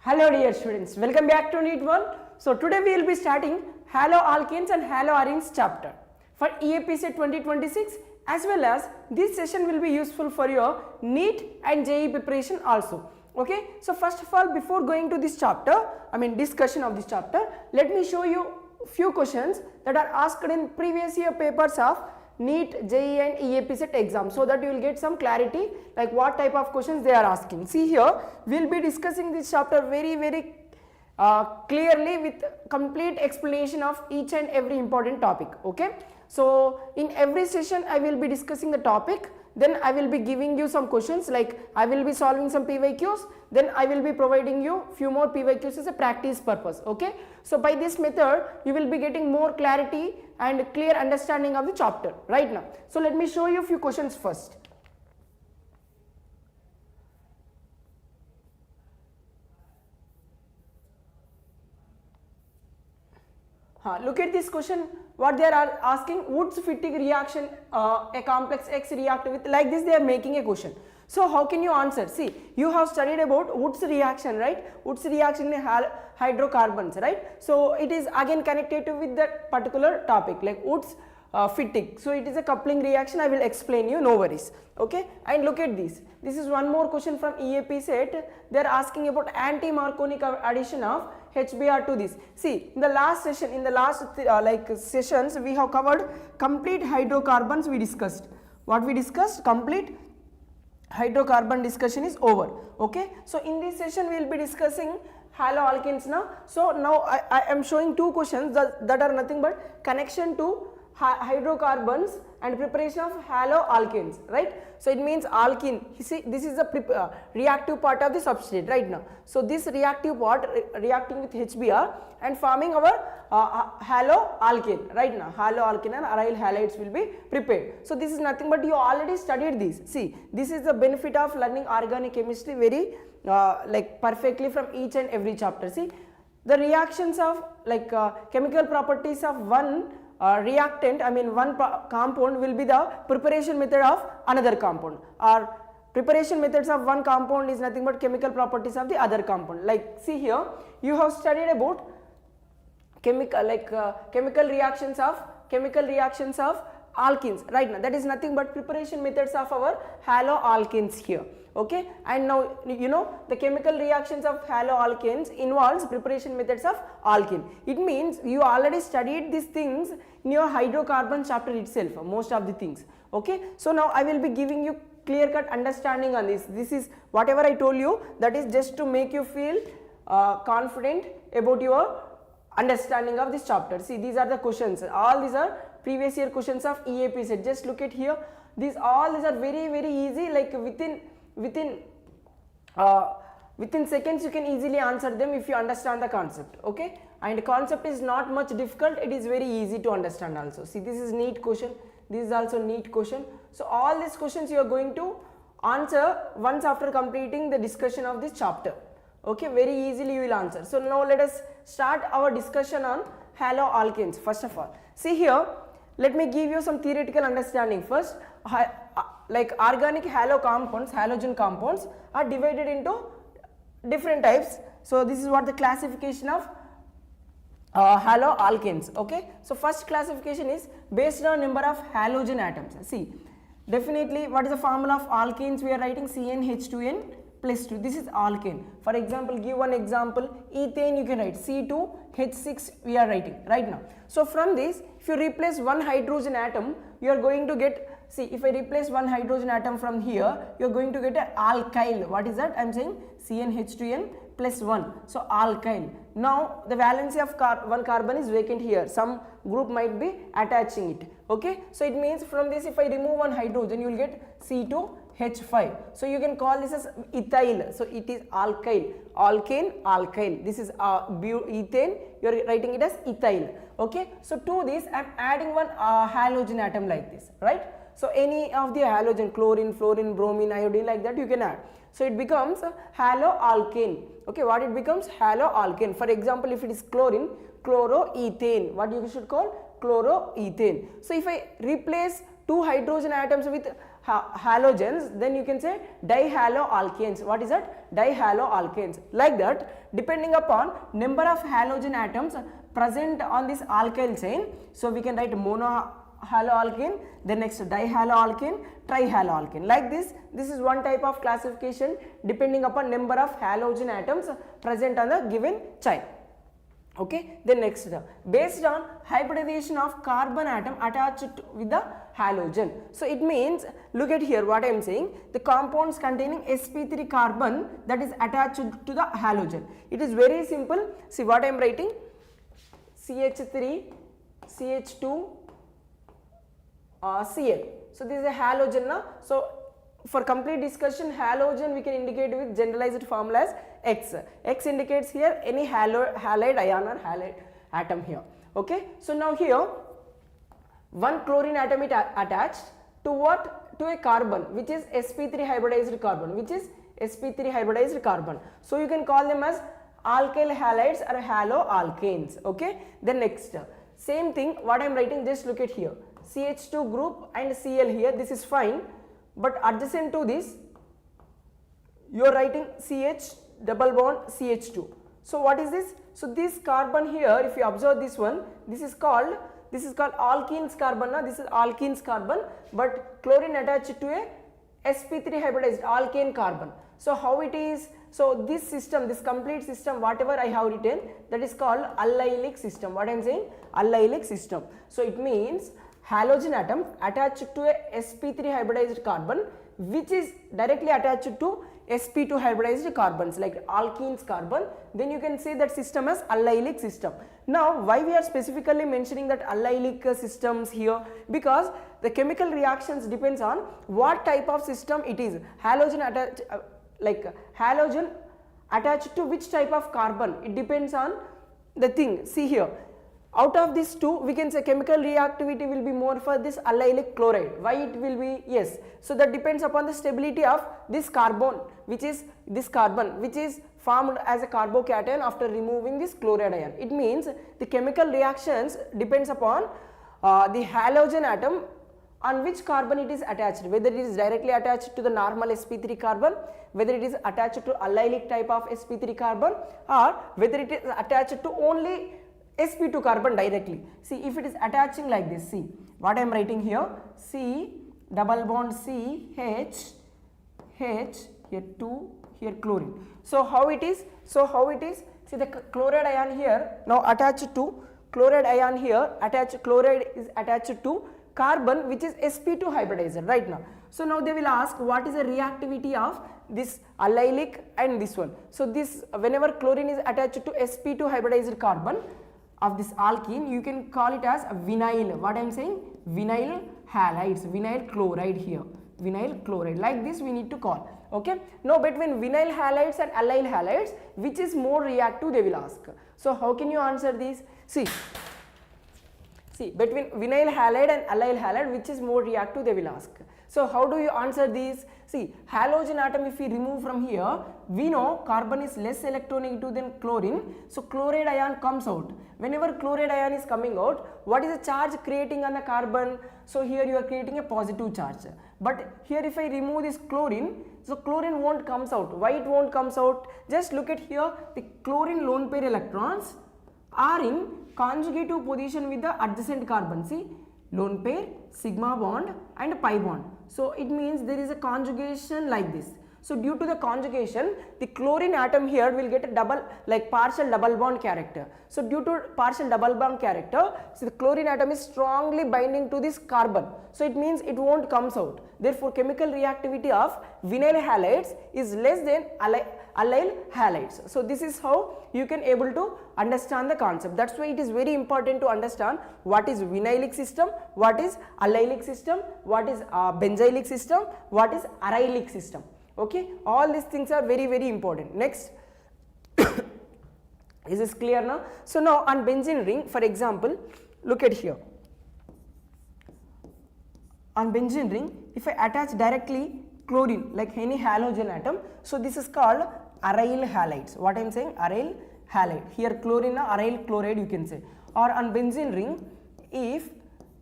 Hello dear students, welcome back to NEET 1. So today we will be starting haloalkanes and haloarenes chapter for EAPCET 2026, as well as this session will be useful for your NEET and JEE preparation also. Okay, so first of all, before going to this chapter, discussion of this chapter, let me show you few questions that are asked in previous year papers of NEET, JEE and EAPCET exam, so that you will get some clarity like what type of questions they are asking. See here, we will be discussing this chapter very clearly with complete explanation of each and every important topic. Okay, so in every session I will be discussing the topic, then I will be giving you some questions, like I will be solving some PYQs, then I will be providing you few more PYQs as a practice purpose. Okay, so by this method you will be getting more clarity and clear understanding of the chapter right now. So let me show you a few questions first. Look at this question, what they are asking: Wood's Fittig reaction, a complex X react with, like this they are making a question. So how can you answer? See, you have studied about Wood's reaction, right? Wood's reaction in hydrocarbons, right? So it is again connected with that particular topic, like Wood's Fittig. So it is a coupling reaction, I will explain you, no worries. Okay, and look at this. This is one more question from EAPCET. They are asking about anti-Marconi addition of HBr to this. See, in the last session, sessions, we have covered complete hydrocarbons. We discussed what we discussed. Complete hydrocarbon discussion is over. Okay, so in this session we will be discussing haloalkanes now. So now I am showing two questions that are nothing but connection to hydrocarbons and preparation of haloalkanes, right? So it means alkene. You see, this is the reactive part of the substrate right now. So this reactive part reacting with HBr and forming our haloalkane right now. Haloalkane and aryl halides will be prepared. So this is nothing but you already studied this. See, this is the benefit of learning organic chemistry very perfectly from each and every chapter. See, the reactions of chemical properties of one reactant, one compound will be the preparation method of another compound, or preparation methods of one compound is nothing but chemical properties of the other compound. Like see here, you have studied about chemical reactions of alkenes right now. That is nothing but preparation methods of our haloalkanes here. Okay, and now you know the chemical reactions of haloalkanes involves preparation methods of alkene. It means you already studied these things in your hydrocarbon chapter itself, most of the things. Okay, so now I will be giving you clear cut understanding on this. This is whatever I told you, that is just to make you feel confident about your understanding of this chapter. See, these are the questions, all these are previous year questions of EAPCET. Just look at here, these are very easy, like within seconds you can easily answer them if you understand the concept. Okay, and concept is not much difficult, it is very easy to understand also. See, this is NEET question, this is also NEET question. So all these questions you are going to answer once after completing the discussion of this chapter. Okay, very easily you will answer. So now let us start our discussion on haloalkanes. First of all, see here, let me give you some theoretical understanding first. Like organic halogen compounds are divided into different types. So this is what the classification of haloalkanes. Okay, so first classification is based on number of halogen atoms. See, definitely what is the formula of alkanes? We are writing CnH2n plus 2. This is alkane. For example, give one example, ethane you can write C2H6 we are writing right now. So from this, if you replace one hydrogen atom, you are going to get, see, if I replace one hydrogen atom from here, you are going to get an alkyl. What is that? I am saying CnH2n plus 1. So alkyl. Now the valency of one carbon is vacant here. Some group might be attaching it. Okay, so it means from this, if I remove one hydrogen, you will get C2H5. So you can call this as ethyl. So it is alkyl, alkane, alkyl. This is ethane. You are writing it as ethyl. Okay, so to this I am adding one halogen atom like this, right? So any of the halogen, chlorine, fluorine, bromine, iodine, like that you can add. So it becomes haloalkane. Okay, what it becomes? Haloalkane. For example, if it is chlorine, chloroethane. What you should call? Chloroethane. So if I replace two hydrogen atoms with halogens, then you can say dihaloalkanes. What is that? Dihaloalkanes. Like that, depending upon number of halogen atoms present on this alkyl chain, so we can write monohaloalkane, then next dihaloalkane, trihaloalkane. Like this is one type of classification depending upon number of halogen atoms present on the given chain. Okay, then next, based on hybridization of carbon atom attached with the halogen. So it means, look at here what I am saying, the compounds containing sp3 carbon that is attached to the halogen. It is very simple. See what I am writing, CH3, CH2, Cl. So this is a halogen now. So for complete discussion, halogen we can indicate with generalized formula as X. X indicates here any halide ion or halide atom here. Okay. So now here one chlorine atom is attached to what? To a carbon which is sp3 hybridized carbon, which is sp3 hybridized carbon. So you can call them as alkyl halides or haloalkanes. Okay. Then next, same thing what I am writing, just look at here, CH2 group and Cl here, this is fine, but adjacent to this you are writing CH double bond CH2. So what is this? So this carbon here, if you observe this one, this is called alkenes carbon. Now this is alkenes carbon, but chlorine attached to a sp3 hybridized alkane carbon. So how it is? So this system, this complete system, whatever I have written, that is called allylic system. What I am saying? Allylic system. So it means halogen atom attached to a sp3 hybridized carbon which is directly attached to sp2 hybridized carbons like alkenes carbon, then you can say that system as allylic system. Now why we are specifically mentioning that allylic systems here? Because the chemical reactions depends on what type of system it is. Halogen attached halogen attached to which type of carbon, it depends on the thing. See here, out of these two we can say chemical reactivity will be more for this allylic chloride. Why it will be? Yes, so that depends upon the stability of this carbon, which is this carbon which is formed as a carbocation after removing this chloride ion. It means the chemical reactions depends upon the halogen atom on which carbon it is attached, whether it is directly attached to the normal sp3 carbon, whether it is attached to allylic type of sp3 carbon, or whether it is attached to only sp2 carbon directly. See, if it is attaching like this, see what I am writing here, C double bond C H, here 2, here chlorine. So how it is? See the chloride ion here now attached to chloride ion here, chloride is attached to carbon which is sp2 hybridizer right now. So now they will ask what is the reactivity of this allylic and this one. So this, whenever chlorine is attached to sp2 hybridized carbon of this alkene, you can call it as a vinyl. What I am saying? Vinyl halides, vinyl chloride here, vinyl chloride. Like this we need to call. Okay. Now between vinyl halides and allyl halides, which is more reactive, they will ask. So how can you answer this? See, between vinyl halide and allyl halide, which is more reactive, they will ask. So how do you answer these? See, halogen atom if we remove from here, we know carbon is less electronegative than chlorine, so chloride ion comes out. Whenever chloride ion is coming out, what is the charge creating on the carbon? So here you are creating a positive charge. But here if I remove this chlorine, so chlorine won't comes out. Why it won't comes out? Just look at here, the chlorine lone pair electrons are in conjugative position with the adjacent carbon. See, lone pair, sigma bond and pi bond. So it means there is a conjugation like this. So due to the conjugation, the chlorine atom here will get a partial double bond character. So due to partial double bond character, so the chlorine atom is strongly binding to this carbon. So it means it won't comes out. Therefore, chemical reactivity of vinyl halides is less than allyl halides. So this is how you can able to understand the concept. That's why it is very important to understand what is vinylic system, what is allylic system, what is benzylic system, what is arylic system. Okay, all these things are very, very important. Next, is this clear now? So now on benzene ring, for example, look at here. On benzene ring, if I attach directly chlorine like any halogen atom, so this is called aryl halides. What I am saying? Aryl halide. Here chlorine, aryl chloride you can say. Or on benzene ring, if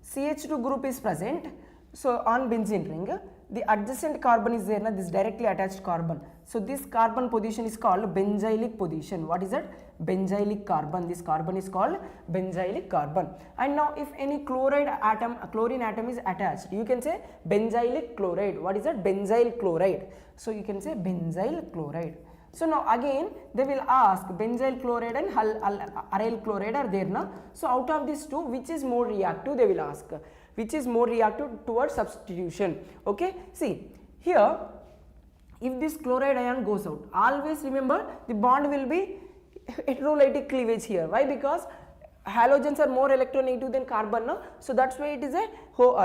CH2 group is present, so on benzene ring, the adjacent carbon is there, na, this directly attached carbon. So this carbon position is called benzylic position. What is that? Benzylic carbon. This carbon is called benzylic carbon. And now if any chlorine atom is attached, you can say benzylic chloride. What is that? Benzyl chloride. So you can say benzyl chloride. So now again they will ask benzyl chloride and aryl chloride are there, na? So out of these two, which is more reactive, they will ask. Which is more reactive towards substitution. Okay, see here, if this chloride ion goes out, always remember the bond will be heterolytic cleavage here. Why? Because halogens are more electronegative than carbon, no? So that's why it is a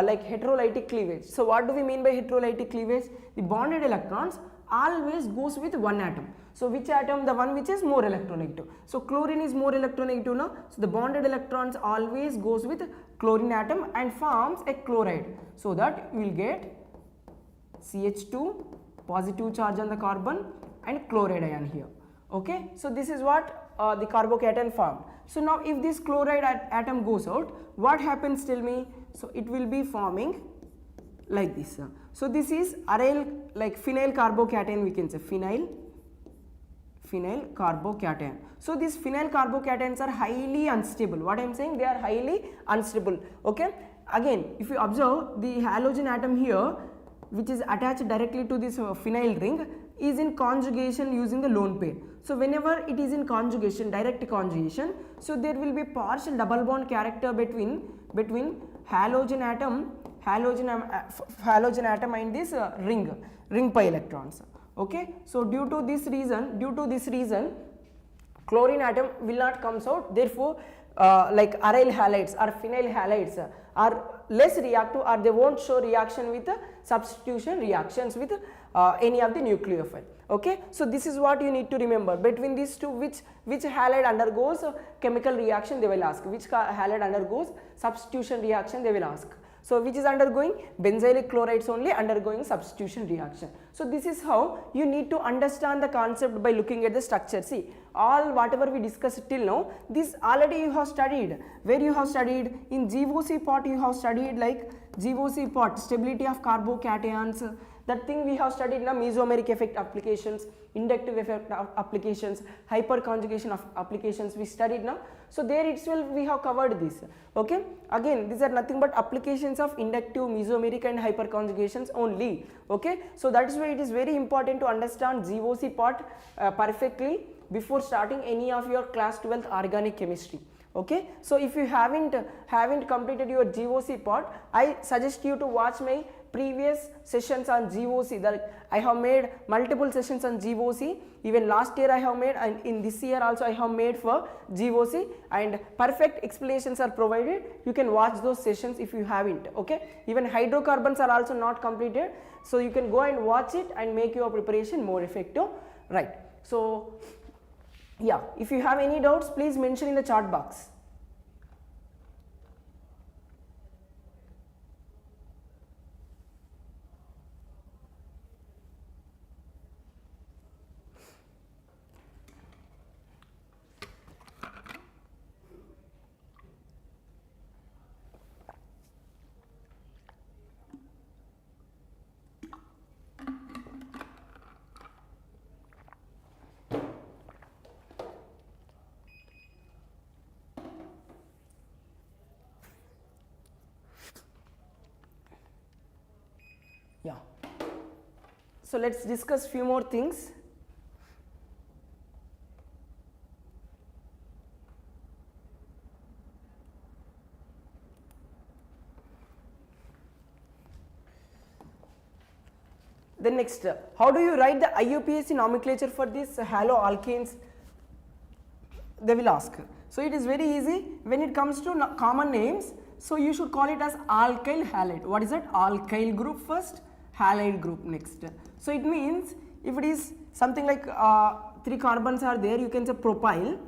like heterolytic cleavage. So what do we mean by heterolytic cleavage? The bonded electrons always goes with one atom. So which atom? The one which is more electronegative. So chlorine is more electronegative, no? So the bonded electrons always goes with chlorine atom and forms a chloride. So that you will get CH2, positive charge on the carbon, and chloride ion here. Okay, so this is what the carbocation formed. So now if this chloride atom goes out, what happens, tell me? So it will be forming like this. So this is aryl, like phenyl carbocation, we can say phenyl carbocation. So these phenyl carbocations are highly unstable. What I am saying, they are highly unstable. Okay, again if you observe the halogen atom here, which is attached directly to this phenyl ring, is in conjugation using the lone pair. So whenever it is in conjugation, direct conjugation, so there will be partial double bond character between halogen atom and this ring pi electrons. Okay, so due to this reason chlorine atom will not comes out. Therefore like aryl halides or phenyl halides are less reactive, or they won't show reaction with substitution reactions with any of the nucleophile. Okay, so this is what you need to remember. Between these two, which halide undergoes chemical reaction, they will ask. Which halide undergoes substitution reaction, they will ask. So which is undergoing? Benzylic chlorides only undergoing substitution reaction. So this is how you need to understand the concept by looking at the structure. See, all whatever we discussed till now, this already you have studied. Where you have studied? In GOC part you have studied, like GOC part, stability of carbocations. That thing we have studied now, mesomeric effect applications, inductive effect applications, hyperconjugation of applications we studied now. So there itself we have covered this. Okay, again these are nothing but applications of inductive, mesomeric and hyperconjugations only. Okay, so that is why it is very important to understand GOC part perfectly before starting any of your class 12th organic chemistry. Okay, so if you haven't completed your GOC part, I suggest you to watch my previous sessions on GOC. That I have made multiple sessions on GOC. Even last year I have made, and in this year also I have made for GOC, and perfect explanations are provided. You can watch those sessions if you haven't. Okay, even hydrocarbons are also not completed, so you can go and watch it and make your preparation more effective. Right. So yeah, if you have any doubts, please mention in the chat box. Yeah. So let's discuss few more things. Then next, how do you write the IUPAC nomenclature for this haloalkanes? They will ask. So it is very easy. When it comes to common names, so you should call it as alkyl halide. What is that? Alkyl group first, halide group next. So it means if it is something like 3 carbons are there, you can say propyl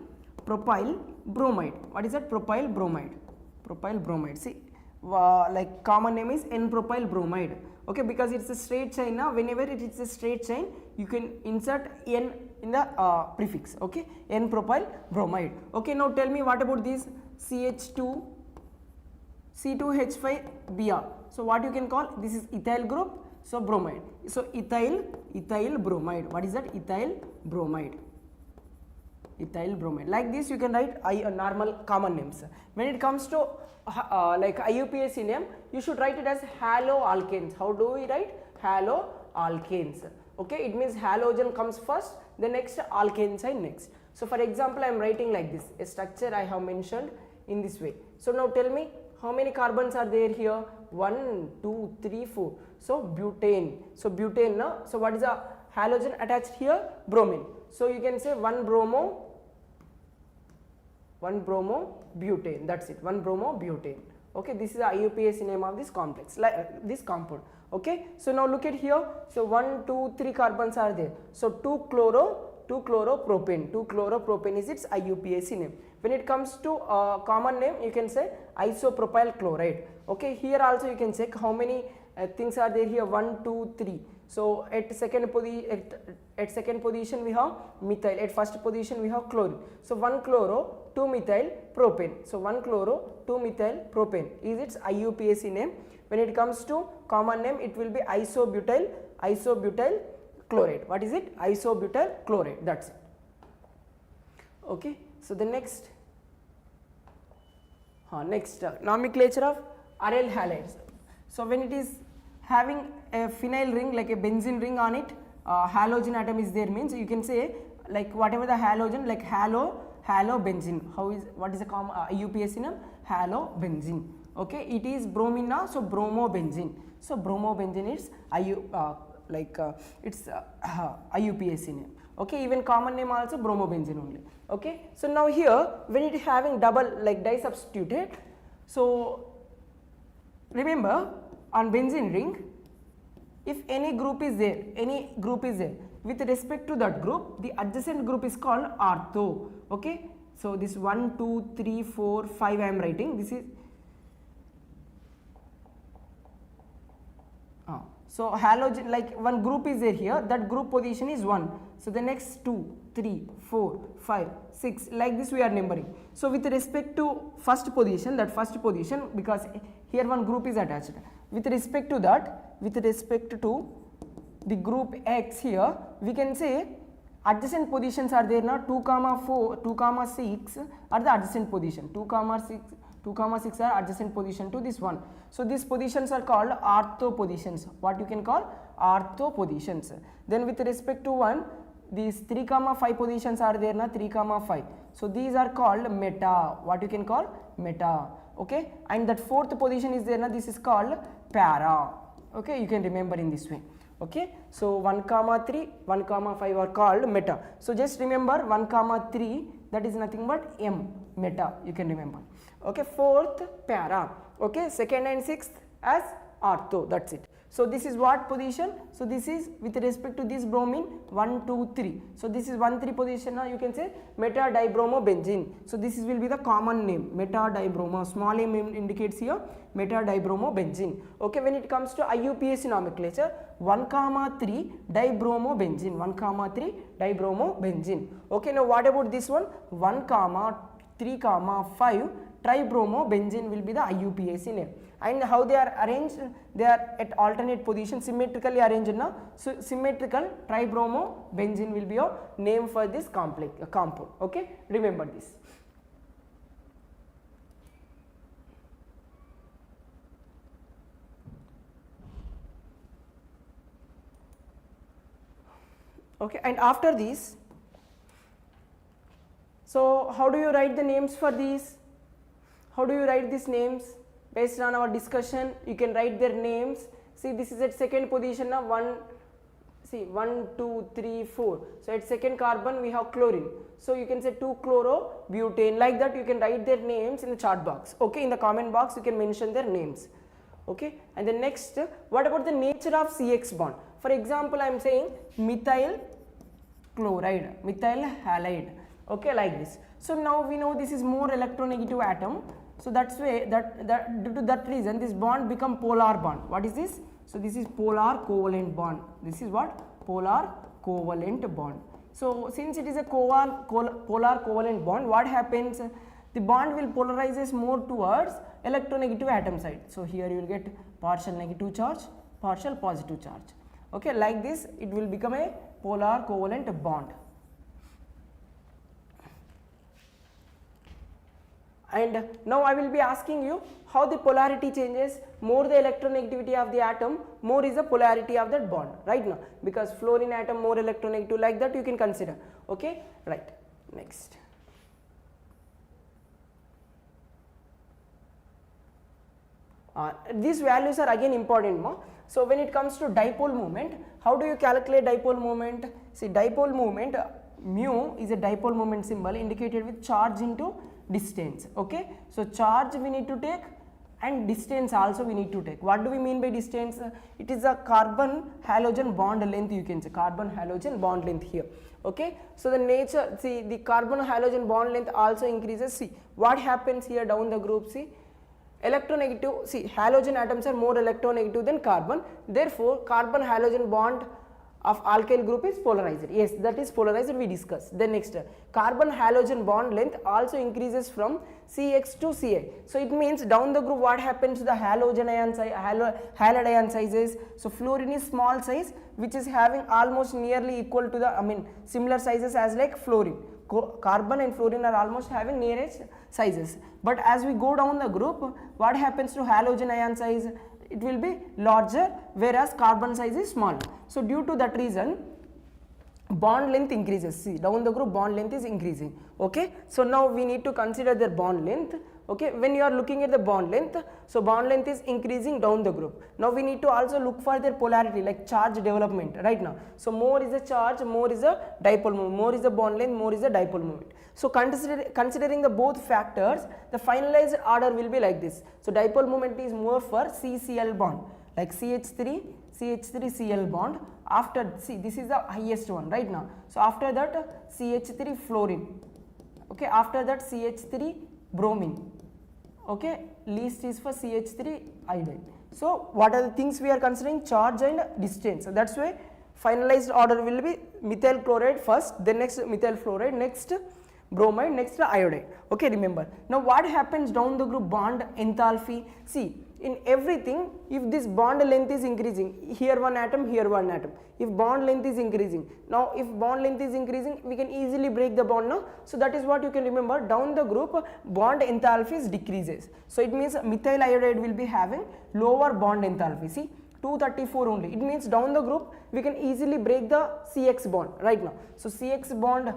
bromide. What is that? Propyl bromide. See, like common name is N-propyl bromide. Okay, because it's a straight chain now. Whenever it is a straight chain, you can insert N in the prefix. Okay, N-propyl bromide. Okay, now tell me what about this CH2 C2H5Br. So what you can call, this is ethyl group, so bromide. So ethyl bromide. What is that? Ethyl bromide. Ethyl bromide. Like this you can write normal common names. When it comes to like IUPAC name, you should write it as haloalkanes. How do we write? Haloalkanes. Okay, it means halogen comes first, the next alkanes are next. So for example, I am writing like this, a structure I have mentioned in this way. So now tell me, how many carbons are there here? 1, 2, 3, 4. So butane. So butane now. So what is the halogen attached here? Bromine. So you can say 1 bromo butane. That's it. 1 bromo butane. Okay, this is the IUPAC name of this complex, like this compound. Okay, so now look at here. So 1, 2, 3 carbons are there. So 2 chloropropane. 2 chloropropane is its IUPAC name. When it comes to common name, you can say isopropyl chloride. Okay, here also you can check how many things are there here. 1, 2, 3. So at second position we have methyl. At first position we have chlorine. So 1 chloro 2 methyl propane. So 1 chloro 2 methyl propane is its IUPAC name. When it comes to common name, it will be isobutyl chloride. What is it? Isobutyl chloride. That's it. Okay. So the next nomenclature of aryl halides. So when it is having a phenyl ring, like a benzene ring on it, halogen atom is there, means you can say like whatever the halogen, like halobenzene. What is the common IUPAC name? Halobenzene. Okay, it is bromine now, so bromobenzene. So bromobenzene is IUPAC name. Okay, even common name also bromobenzene only. Okay, so now here when it is having double, like disubstituted, so remember on benzene ring, if any group is there, with respect to that group, the adjacent group is called ortho. Okay, so this 1, 2, 3, 4, 5 I am writing. This is so halogen, like one group is there here, that group position is 1. So the next 2, 3, 4, 5, 6, like this we are numbering. So with respect to first position, because here one group is attached. With respect to that, with respect to the group X here, we can say adjacent positions are there now. 2, 4, 2, 6 are the adjacent position. 2, 6 are adjacent position to this one. So these positions are called ortho positions. What you can call? Ortho positions. Then with respect to one, these 3, 5 positions are there now. 3, 5. So these are called meta. What you can call? Meta. Okay, and that fourth position is there now. This is called para. Okay, you can remember in this way. Okay, so 1, 3, 1, 5 are called meta. So just remember 1, 3, that is nothing but M, meta, you can remember. Okay, fourth para. Okay, second and sixth as ortho, that's it. So this is what position? So this is with respect to this bromine 1, 2, 3. So this is 1, 3 position. Now you can say meta-dibromobenzene. So this will be the common name, meta-dibromo. Small m indicates here meta-dibromobenzene. Okay, when it comes to IUPAC nomenclature, 1, 3 dibromobenzene. 1, 3 dibromobenzene. Okay, now what about this one? 1, 3, 5 tribromobenzene will be the IUPAC name. And how they are arranged? They are at alternate position, symmetrically arranged now. So symmetrical tribromobenzene will be your name for this compound. Okay, remember this. Okay, and after this, so how do you write the names for these? How do you write these names? Based on our discussion, you can write their names. See, this is at second position now. 1, 2, 3, 4. So at second carbon we have chlorine. So you can say 2-chlorobutane. Like that you can write their names in the chart box. Okay, in the comment box you can mention their names. Okay, and the next, what about the nature of CX bond? For example, I am saying methyl chloride, methyl halide. Okay, like this. So now we know this is more electronegative atom. So that's why due to that reason this bond become polar bond. What is this? So this is polar covalent bond. This is what? Polar covalent bond. So since it is a polar covalent bond, what happens? the bond will polarizes more towards electronegative atom side. So here you will get partial negative charge, partial positive charge. Okay, like this it will become a polar covalent bond. And now I will be asking you how the polarity changes. More the electronegativity of the atom, more is the polarity of that bond, right now, because fluorine atom more electronegative, like that you can consider. Okay, right. Next. These values are again important. So when it comes to dipole moment, how do you calculate dipole moment? See, dipole moment, mu is a dipole moment symbol indicated with charge into distance. Okay, so charge we need to take and distance also we need to take. What do we mean by distance? It is a carbon halogen bond length, you can say carbon halogen bond length here. Okay, so the nature, see, the carbon halogen bond length also increases. See what happens here down the group. See, electronegative, see, halogen atoms are more electronegative than carbon, therefore carbon halogen bond of alkyl group is polarized. Yes, that is polarized, we discussed. Then next, carbon halogen bond length also increases from CX to Ca. So it means down the group what happens to the halogen ion size, halide ion sizes. So fluorine is small size, which is having almost nearly equal to the, similar sizes as like fluorine. Carbon and fluorine are almost having nearest sizes. But as we go down the group, what happens to halogen ion size? It will be larger, whereas carbon size is small. So due to that reason, bond length increases. See, down the group bond length is increasing. Okay, so now we need to consider the bond length. Okay, when you are looking at the bond length, so bond length is increasing down the group. Now we need to also look for their polarity, like charge development right now. So more is the charge, more is the dipole moment, more is the bond length, more is the dipole moment. So considering the both factors, the finalized order will be like this. So dipole moment is more for CCl bond, like CH3 Cl bond. After, see, this is the highest one right now. So after that CH3 fluorine. Okay, after that CH3 bromine. Okay, least is for CH3 iodine. So what are the things we are considering? Charge and distance. So that's why finalized order will be methyl chloride first, then next methyl fluoride, next bromide, next iodide. Okay, remember. Now what happens down the group? Bond enthalpy. See, in everything, if this bond length is increasing, here one atom, here one atom, if bond length is increasing, now if bond length is increasing, we can easily break the bond now. So that is what you can remember. Down the group, bond enthalpy decreases. So it means methyl iodide will be having lower bond enthalpy. See, 234 only. It means down the group we can easily break the CX bond right now. So CX bond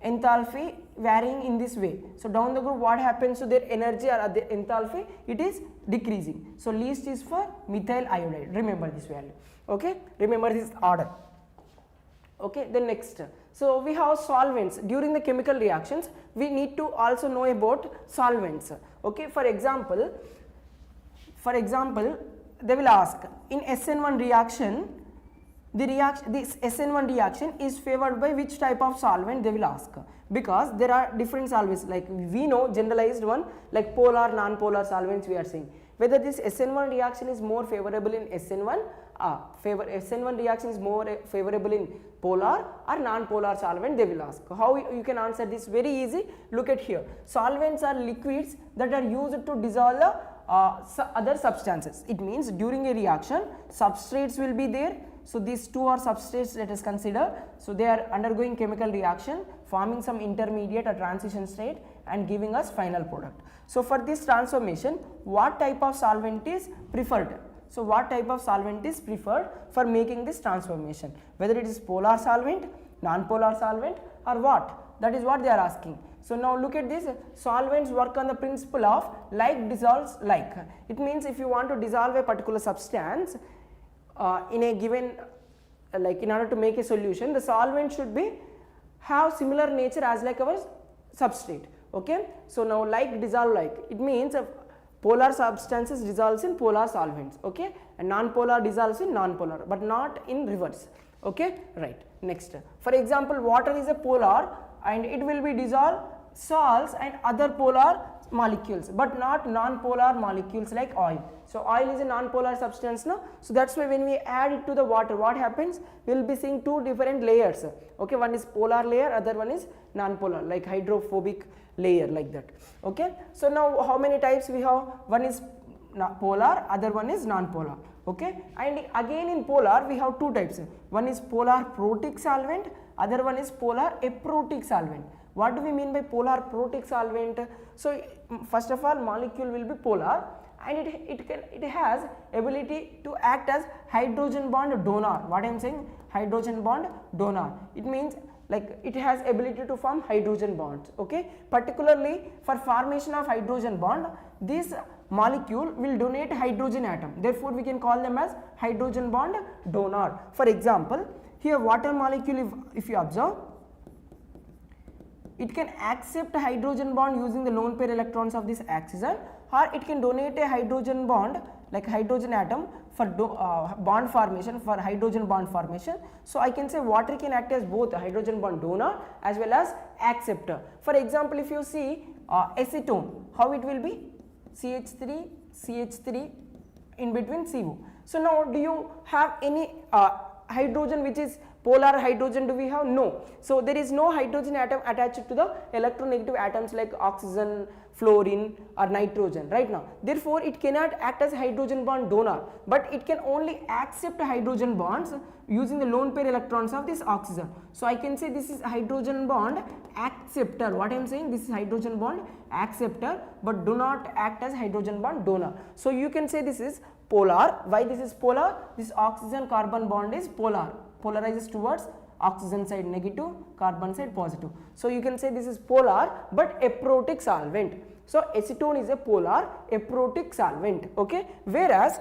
enthalpy varying in this way. So down the group what happens to their energy or the enthalpy? It is decreasing. So least is for methyl iodide. Remember this value. Okay, remember this order. Okay, then next. So we have solvents. During the chemical reactions, we need to also know about solvents. Okay, for example, they will ask in SN1 reaction, this SN1 reaction is favored by which type of solvent, they will ask, because there are different solvents, like we know generalized one, like polar, non-polar solvents we are saying. Whether this SN1 reaction is more favorable in SN1, SN1 reaction is more favorable in polar or non-polar solvent, they will ask. How you can answer this? Very easy. Look at here. Solvents are liquids that are used to dissolve the other substances. It means during a reaction, substrates will be there. So these two are substrates, let us consider. So they are undergoing chemical reaction, forming some intermediate or transition state and giving us final product. So for this transformation, what type of solvent is preferred? So what type of solvent is preferred for making this transformation? Whether it is polar solvent, non-polar solvent, or what? That is what they are asking. So now look at this. Solvents work on the principle of like dissolves like. It means if you want to dissolve a particular substance in a given, like in order to make a solution, the solvent should be have similar nature as like our substrate. Okay, so now like dissolve like, it means polar substances dissolves in polar solvents. Okay, and non-polar dissolves in non-polar, but not in reverse. Okay, right. Next, for example, water is a polar and it will be dissolved salts and other polar molecules, but not non-polar molecules like oil. So oil is a non-polar substance now. So that's why when we add it to the water, what happens? We will be seeing two different layers. Okay, one is polar layer, other one is non-polar, like hydrophobic layer like that. Okay, so now how many types we have? One is polar, other one is non-polar. Okay, and again in polar we have two types. One is polar protic solvent, other one is polar aprotic solvent. What do we mean by polar protic solvent? So first of all, molecule will be polar and it has ability to act as hydrogen bond donor. What I am saying, hydrogen bond donor, it means like it has ability to form hydrogen bonds. Okay, particularly for formation of hydrogen bond, this molecule will donate hydrogen atom, therefore we can call them as hydrogen bond donor. For example, here water molecule, if you observe, it can accept hydrogen bond using the lone pair electrons of this oxygen, or it can donate a hydrogen bond like hydrogen atom for bond formation, for hydrogen bond formation. So I can say water can act as both hydrogen bond donor as well as acceptor. For example, if you see acetone, how it will be? CH3 CH3 in between CO. So now do you have any hydrogen which is polar hydrogen? Do we have? No. So there is no hydrogen atom attached to the electronegative atoms like oxygen, fluorine or nitrogen right now. Therefore it cannot act as hydrogen bond donor, but it can only accept hydrogen bonds using the lone pair electrons of this oxygen. So I can say this is hydrogen bond acceptor. What I am saying, this is hydrogen bond acceptor but do not act as hydrogen bond donor. So you can say this is polar. Why this is polar? This oxygen carbon bond is polar, polarizes towards oxygen side negative, carbon side positive. So you can say this is polar but aprotic solvent. So acetone is a polar aprotic solvent. Okay, whereas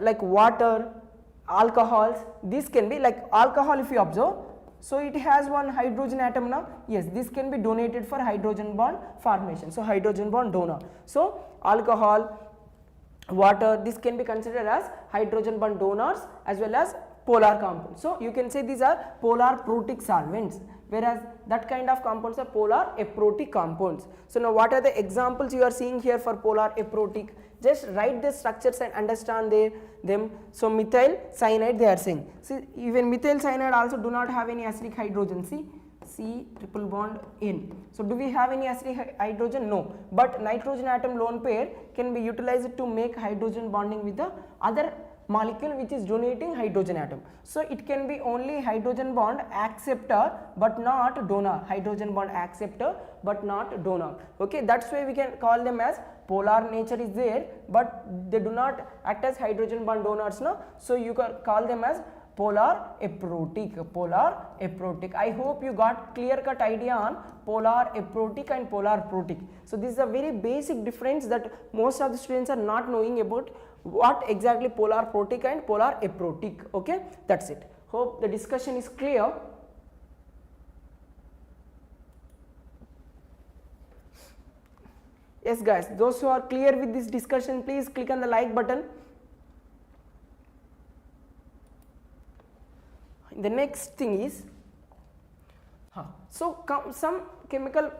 like water, alcohols, this can be like alcohol. If you observe, so it has one hydrogen atom now. Yes, this can be donated for hydrogen bond formation. So hydrogen bond donor. So alcohol, water, this can be considered as hydrogen bond donors as well as polar compounds. So you can say these are polar protic solvents, whereas that kind of compounds are polar aprotic compounds. So now what are the examples you are seeing here for polar aprotic? Just write the structures and understand them. So methyl cyanide they are saying. See, even methyl cyanide also do not have any acidic hydrogen. See, C triple bond N. So do we have any acidic hydrogen? No. But nitrogen atom lone pair can be utilized to make hydrogen bonding with the other molecule which is donating hydrogen atom. So it can be only hydrogen bond acceptor but not donor, hydrogen bond acceptor but not donor. Okay, that's why we can call them as polar nature is there but they do not act as hydrogen bond donors. No? So you can call them as polar aprotic, polar aprotic. I hope you got clear cut idea on polar aprotic and polar protic. So this is a very basic difference that most of the students are not knowing about, what exactly polar protic and polar aprotic. Okay, that's it. Hope the discussion is clear. Yes guys, those who are clear with this discussion, please click on the like button. The next thing is, so some chemical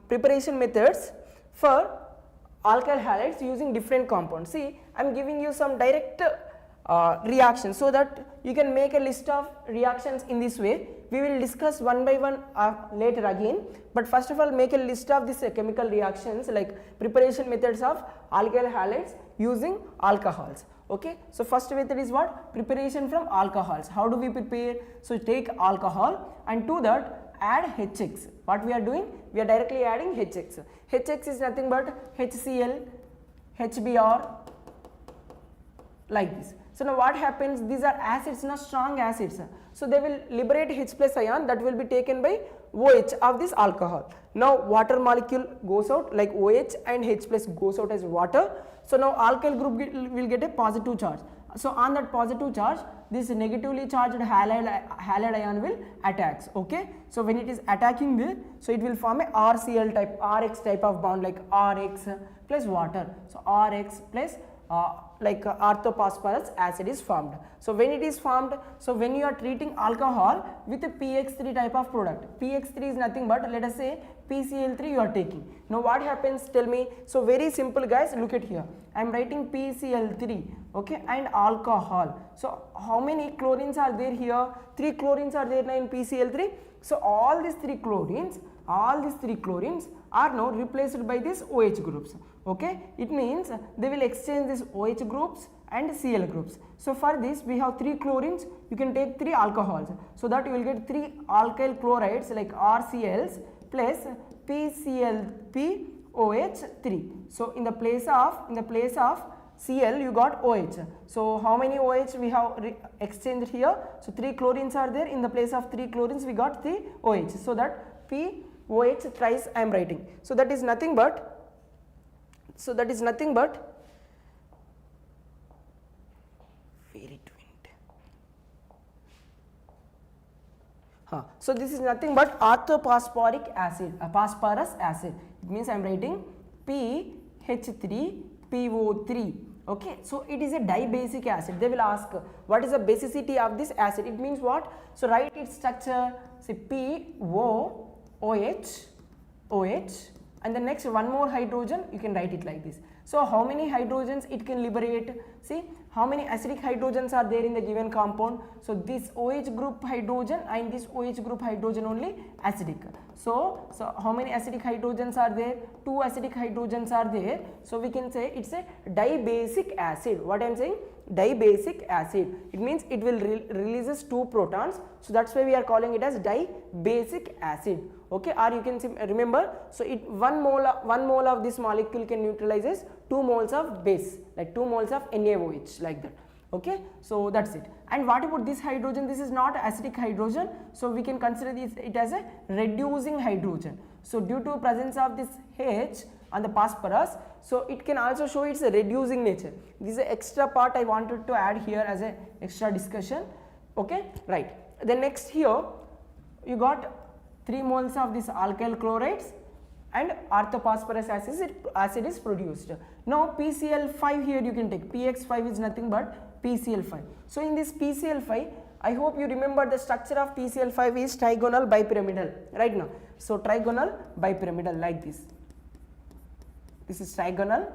preparation methods for alkyl halides using different compounds. See, I am giving you some direct reactions so that you can make a list of reactions in this way. We will discuss one by one later again, but first of all make a list of these chemical reactions like preparation methods of alkyl halides using alcohols. Okay, so first method is what? Preparation from alcohols. How do we prepare? So take alcohol and to that add HX. What we are doing? We are directly adding HX. HX is nothing but HCl, HBr, like this. So now what happens? These are acids, not strong acids. So they will liberate H plus ion that will be taken by OH of this alcohol. Now water molecule goes out like OH and H plus goes out as water. So now alkyl group will get a positive charge. So on that positive charge, this negatively charged halide ion will attacks. Okay, so when it is attacking this, so it will form a RCl type, RX type of bond like RX plus water. So RX plus like orthophosphorus acid is formed. So when it is formed, so when you are treating alcohol with a PX3 type of product, PX3 is nothing but, let us say, PCl3 you are taking. Now what happens? Tell me. So very simple guys, look at here. I am writing PCl3, okay, and alcohol. So how many chlorines are there here? 3 chlorines are there now in PCl3. So all these 3 chlorines all these 3 chlorines are now replaced by these OH groups. Okay, it means they will exchange these OH groups and Cl groups. So for this we have 3 chlorines, you can take 3 alcohols, so that you will get 3 alkyl chlorides like RCls plus PCl3OH3. So in the place of Cl you got OH. So how many OH we have exchanged here? So 3 chlorines are there, in the place of 3 chlorines we got 3 OH. So that POH thrice I am writing. So that is nothing but very twin. So this is nothing but orthophosphoric acid, phosphorus acid. It means I am writing PH3PO3. Okay, so it is a dibasic acid. They will ask what is the basicity of this acid. It means what? So write its structure. Say POOH, OH, and the next one more hydrogen, you can write it like this. So how many hydrogens it can liberate? See how many acidic hydrogens are there in the given compound. So this OH group hydrogen and this OH group hydrogen only acidic. So how many acidic hydrogens are there? 2 acidic hydrogens are there. So we can say it's a dibasic acid. What I am saying? Dibasic acid. It means it will releases 2 protons. So that's why we are calling it as dibasic acid. Okay, or you can remember, so it 1 mole of this molecule can neutralizes 2 moles of base, like 2 moles of NaOH, like that. Okay, so that's it. And what about this hydrogen? This is not acidic hydrogen, so we can consider it as a reducing hydrogen. So due to presence of this H on the phosphorus, so it can also show its reducing nature. This is an extra part I wanted to add here as a extra discussion. Okay, right. Then next here you got 3 moles of this alkyl chlorides and orthophosphorus acid is produced. Now PCl5 here you can take. PX5 is nothing but PCl5. So in this PCl5, I hope you remember the structure of PCl5 is trigonal bipyramidal right now. So trigonal bipyramidal like this. This is trigonal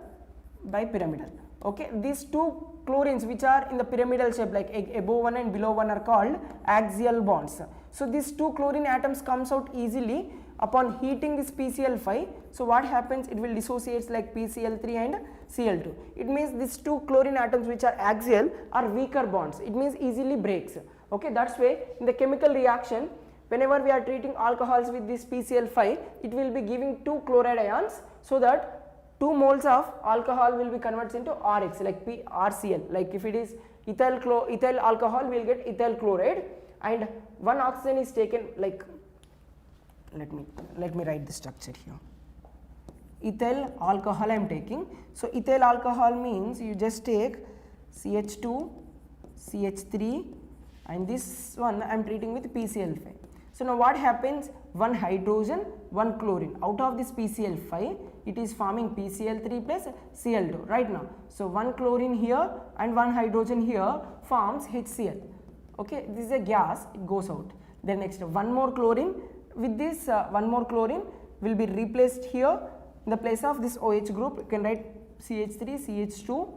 bipyramidal. Okay, these 2 chlorines which are in the pyramidal shape, like above one and below one, are called axial bonds. So these 2 chlorine atoms comes out easily upon heating this PCl5. So what happens? It will dissociate like PCl3 and Cl2. It means these 2 chlorine atoms which are axial are weaker bonds. It means easily breaks. Okay, that's why in the chemical reaction, whenever we are treating alcohols with this PCl5, it will be giving 2 chloride ions, so that 2 moles of alcohol will be converted into RX, like RCl. Like if it is ethyl alcohol, we will get ethyl chloride, and 1 oxygen is taken, like let me write the structure here. Ethyl alcohol I am taking. So ethyl alcohol means you just take CH2, CH3, and this one I am treating with PCl5. So now what happens? 1 hydrogen, 1 chlorine. Out of this PCl5, it is forming PCl3 plus Cl2 right now. So 1 chlorine here and 1 hydrogen here forms HCl. Okay, this is a gas, it goes out. Then next 1 more chlorine. With this 1 more chlorine will be replaced here in the place of this OH group. You can write CH3, CH2,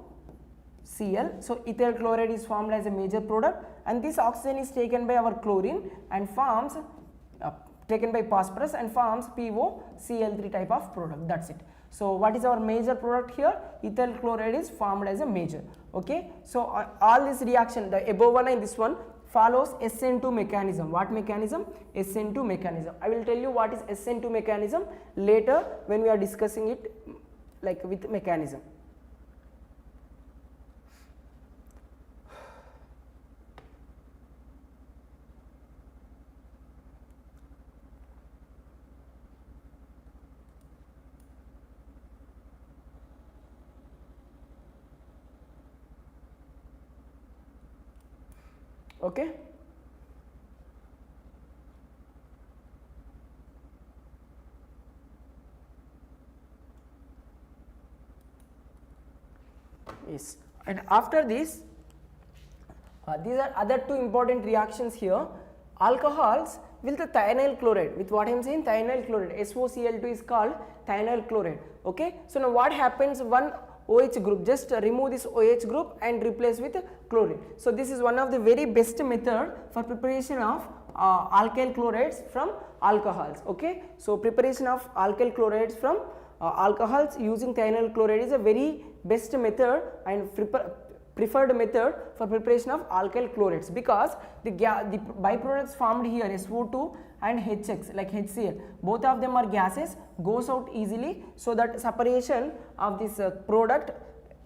Cl. So ethyl chloride is formed as a major product, and this oxygen is taken by our chlorine and forms taken by phosphorus and forms POCl3 type of product. That's it. So what is our major product here? Ethyl chloride is formed as a major. Okay, so all this reaction, the above one and this one, follows SN2 mechanism. What mechanism? SN2 mechanism. I will tell you what is SN2 mechanism later when we are discussing it like with mechanism. Okay. Yes, and after this, these are other 2 important reactions here. Alcohols with the thionyl chloride, with what I am saying, thionyl chloride, SOCl2 is called thionyl chloride. Okay, so now what happens? 1 OH group, just remove this OH group and replace with chlorine. So this is one of the very best method for preparation of alkyl chlorides from alcohols. Okay, so preparation of alkyl chlorides from alcohols using thionyl chloride is a very best method and preferred method for preparation of alkyl chlorides, because the byproducts formed here SO2 and HX like HCl, both of them are gases, goes out easily, so that separation of this product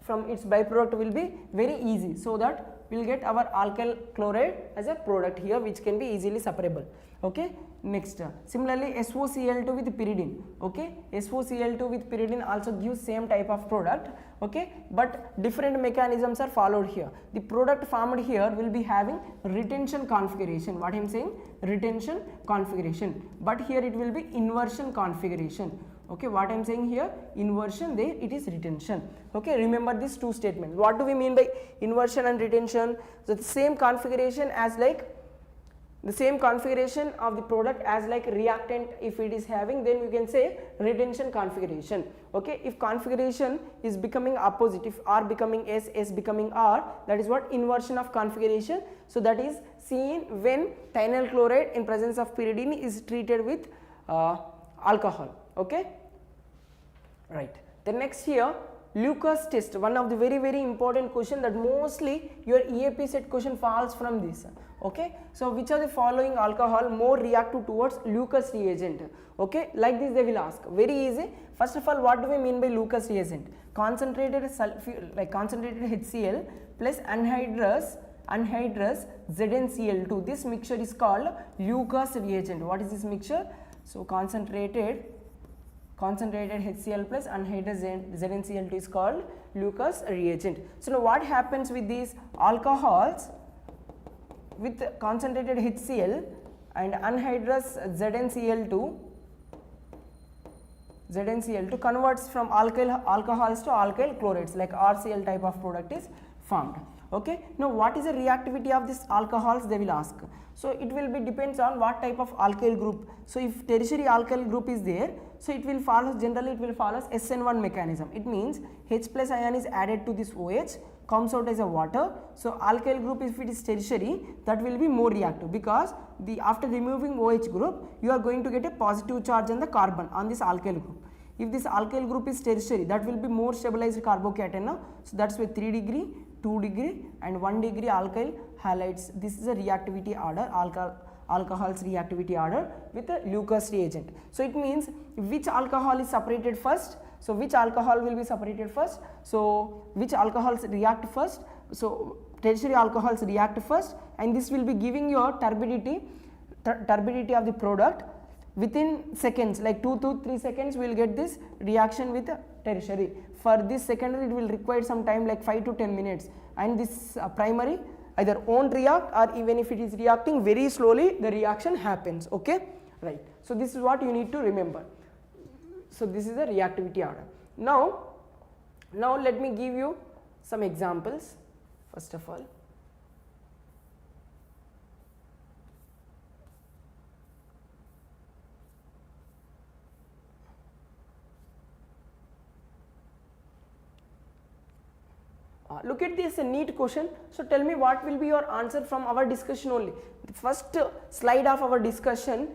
from its byproduct will be very easy, so that we will get our alkyl chloride as a product here which can be easily separable. Okay, next similarly SOCl2 with pyridine. Okay, SOCl2 with pyridine also gives same type of product. Okay, but different mechanisms are followed here. The product formed here will be having retention configuration. What I am saying, retention configuration, but here it will be inversion configuration. Okay, what I am saying here, inversion, there it is retention. Okay, remember these two statements. What do we mean by inversion and retention? So the same configuration as like the same configuration of the product as like reactant, if it is having, then we can say retention configuration. Okay, if configuration is becoming opposite, if R becoming S, S becoming R, that is what inversion of configuration. So that is seen when thionyl chloride in presence of pyridine is treated with alcohol. Okay, right. Then next here, Lucas test, one of the very important question that mostly your EAPCET question falls from this. Okay, so which are the following alcohol more reactive towards Lucas reagent? Okay, like this they will ask, very easy. First of all, what do we mean by Lucas reagent? Concentrated like concentrated HCl plus anhydrous ZnCl2, this mixture is called Lucas reagent. What is this mixture? So concentrated HCl plus anhydrous ZnCl2 is called Lucas reagent. So now what happens with these alcohols with concentrated HCl and anhydrous ZnCl2 converts from alcohols to alkyl chlorides, like RCl type of product is formed. Okay, now what is the reactivity of these alcohols, they will ask. So it will be depends on what type of alkyl group. So if tertiary alkyl group is there, so it will follow, generally it will follow SN1 mechanism. It means H plus ion is added to this OH, comes out as a water. So alkyl group, if it is tertiary, that will be more reactive, because after removing OH group, you are going to get a positive charge on the carbon on this alkyl group. If this alkyl group is tertiary, that will be more stabilized carbocation. So that's why 3 degree, 2 degree and 1 degree alkyl halides. This is a reactivity order, alcohol's reactivity order with a Lucas reagent. So it means which alcohol is separated first. So which alcohol will be separated first? So which alcohols react first? So tertiary alcohols react first, and this will be giving your turbidity of the product within seconds, like 2 to 3 seconds we will get this reaction with tertiary. For this secondary it will require some time like 5 to 10 minutes, and this primary either won't react, or even if it is reacting very slowly, the reaction happens. Okay, right. So this is what you need to remember. So this is the reactivity order. Now let me give you some examples. First of all, look at this NEET question. So tell me what will be your answer from our discussion only. The first slide of our discussion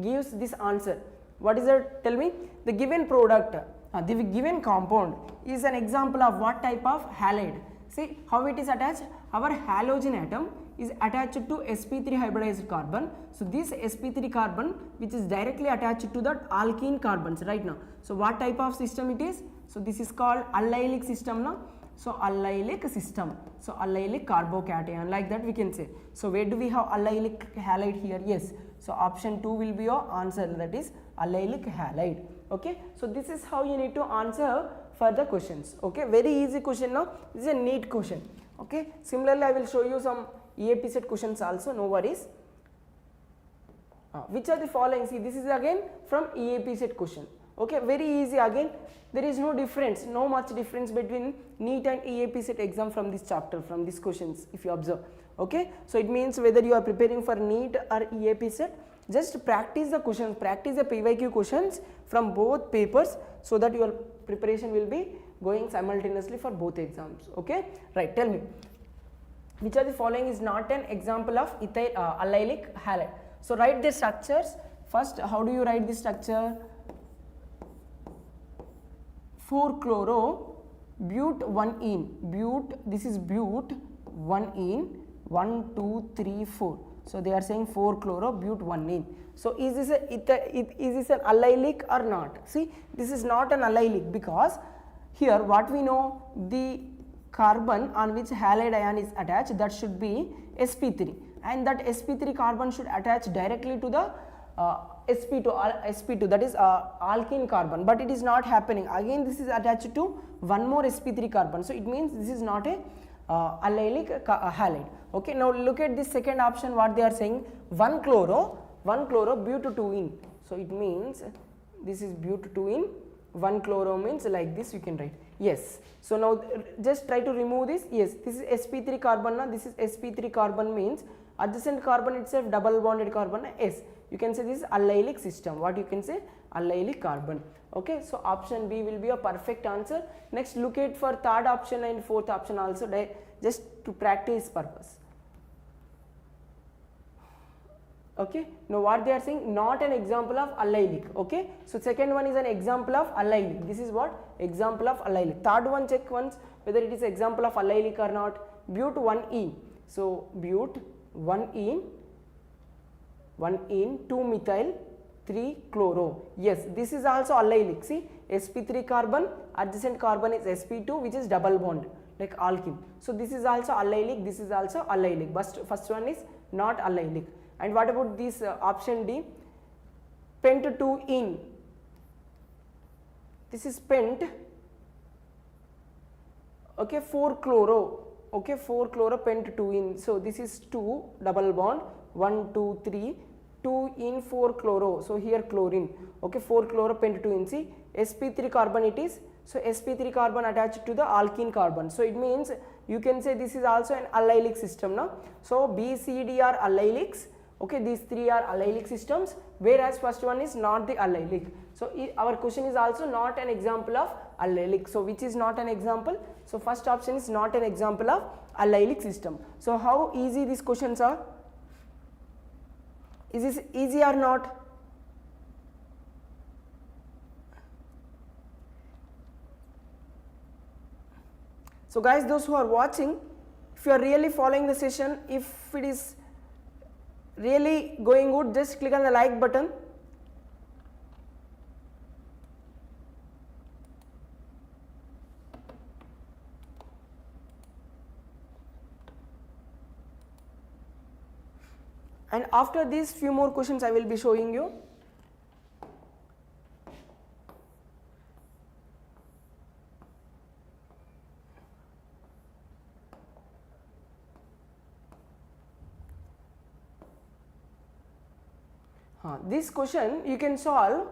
gives this answer. What is that? Tell me. The given product, the given compound is an example of what type of halide. See how it is attached. Our halogen atom is attached to sp3 hybridized carbon. So this sp3 carbon which is directly attached to that alkene carbons right now. So what type of system it is? So this is called allylic system now. So allylic system, so allylic carbocation, like that we can say. So where do we have allylic halide here? Yes, so option 2 will be your answer, that is allylic halide. Okay, so this is how you need to answer for the questions. Okay, very easy question now. This is a NEET question. Okay, similarly I will show you some EAPCET questions also, no worries. Which are the following? See, this is again from EAPCET question. Okay, very easy again. There is no difference, no much difference between NEET and EAPCET exam from this chapter, from these questions, if you observe. Okay, so it means whether you are preparing for NEET or EAPCET, just practice the questions, practice the PYQ questions from both papers, so that your preparation will be going simultaneously for both exams. Okay, right. Tell me, which are the following is not an example of allylic halide? So write the structures. First, how do you write the structure? 4-chloro, but 1-ene, but this is but 1-ene, 1, 2, 3, 4. So they are saying 4-chloro, but 1-ene. So is this an allylic or not? See, this is not an allylic, because here what we know, the carbon on which halide ion is attached, that should be sp3, and that sp3 carbon should attach directly to the sp2, that is alkene carbon, but it is not happening. Again this is attached to one more sp3 carbon, so it means this is not a allylic halide. Okay, now look at this second option, what they are saying, 1-chloro, but 2-ene. So it means this is but 2-ene, 1-chloro means like this you can write. Yes, so now just try to remove this. Yes, this is sp3 carbon, now this is sp3 carbon means adjacent carbon itself double bonded carbon, S. You can say this is allylic system. What you can say? Allylic carbon. Okay, so option B will be a perfect answer. Next, look at for third option and fourth option also, just to practice purpose. Okay, now what they are saying, not an example of allylic. Okay, so second one is an example of allylic. This is what? Example of allylic. Third one, check once whether it is example of allylic or not. But 1-ene. So but 1-ene, 2-methyl, 3-chloro. Yes, this is also allylic. See, sp3 carbon, adjacent carbon is sp2, which is double bond like alkene. So this is also allylic, this is also allylic, but first one is not allylic. And what about this option D? Pent 2-ene. This is pent. Okay, 4-chloro. Okay, 4-chloro pent 2-ene. So this is 2 double bond, 1, 2, 3, 2-ene 4-chloro. So here chlorine. Okay, 4-chloro pent 2-ene. See, sp3 carbon it is. So sp3 carbon attached to the alkene carbon. So it means you can say this is also an allylic system now. So B, C, D are allylics. Okay, these three are allylic systems, whereas first one is not the allylic. So our question is also not an example of allylic. So which is not an example? So first option is not an example of allylic system. So how easy these questions are? Is this easy or not? So guys, those who are watching, if you are really following the session, if it is really going good, just click on the like button. And after these few more questions I will be showing you. This question you can solve,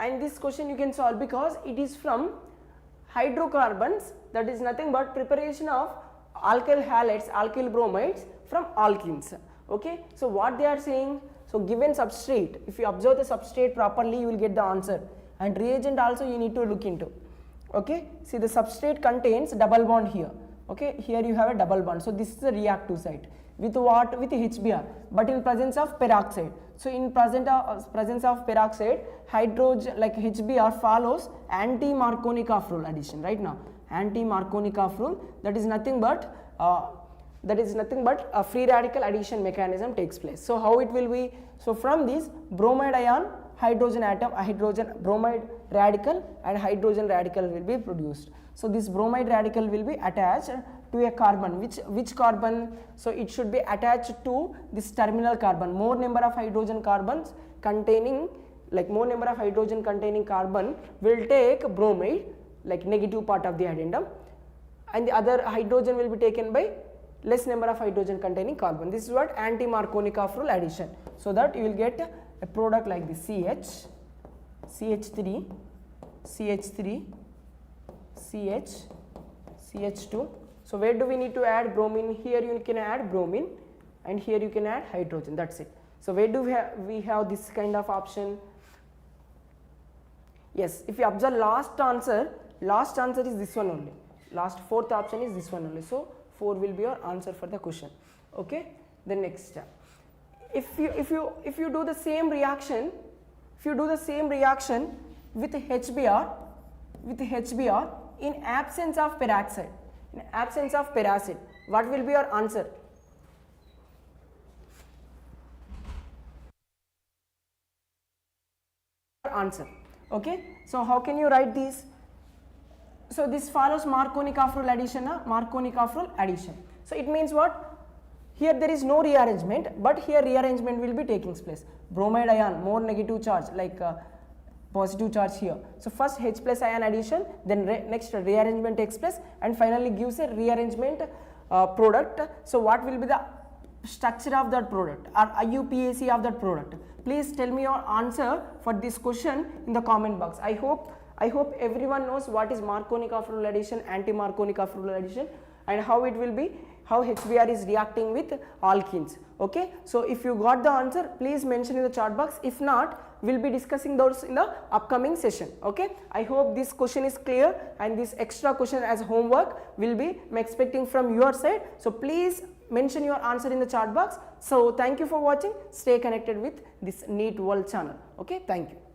and this question you can solve because it is from hydrocarbons, that is nothing but preparation of alkyl halides, alkyl bromides from alkenes. Okay, so what they are saying, so given substrate, if you observe the substrate properly you will get the answer, and reagent also you need to look into. Okay, see the substrate contains double bond here. Okay, here you have a double bond, so this is the reactive site with what? With HBr, but in presence of peroxide. So in presence of peroxide, hydrogen like HBr follows anti-Markovnikov rule addition. Right now, anti-Markovnikov rule, that is nothing but a free radical addition mechanism takes place. So how it will be? So from this bromide ion, hydrogen atom, hydrogen bromide radical and hydrogen radical will be produced. So this bromide radical will be attached to a carbon. Which carbon? So it should be attached to this terminal carbon. More number of hydrogen carbons containing, like more number of hydrogen containing carbon will take bromide, like negative part of the addendum, and the other hydrogen will be taken by less number of hydrogen containing carbon. This is what anti-Markovnikov rule addition. So that you will get a product like this: CH3, CH3, CH, CH2. So where do we need to add bromine? Here you can add bromine, and here you can add hydrogen. That's it. So where do we have this kind of option? Yes, if you observe last answer is this one only. Last fourth option is this one only. So 4 will be your answer for the question. Okay. The next, if you do the same reaction, with HBr in absence of peroxide, what will be your answer? Okay, so how can you write these? So this follows Marconi-Kafrul addition, so it means what? Here there is no rearrangement, but here rearrangement will be taking place. Bromide ion, more negative charge, like positive charge here. So first H plus ion addition, then next rearrangement takes place, and finally gives a rearrangement product. So what will be the structure of that product or IUPAC of that product? Please tell me your answer for this question in the comment box. I hope everyone knows what is Marconi-Kafrul addition, anti-Marconi-Kafrul addition, and how it will be, how HBr is reacting with alkenes. Okay, so if you got the answer, please mention in the chat box. If not, we'll be discussing those in the upcoming session. Okay, I hope this question is clear, and this extra question as homework will be expecting from your side. So please mention your answer in the chat box. So thank you for watching. Stay connected with this NEET World channel. Okay, thank you.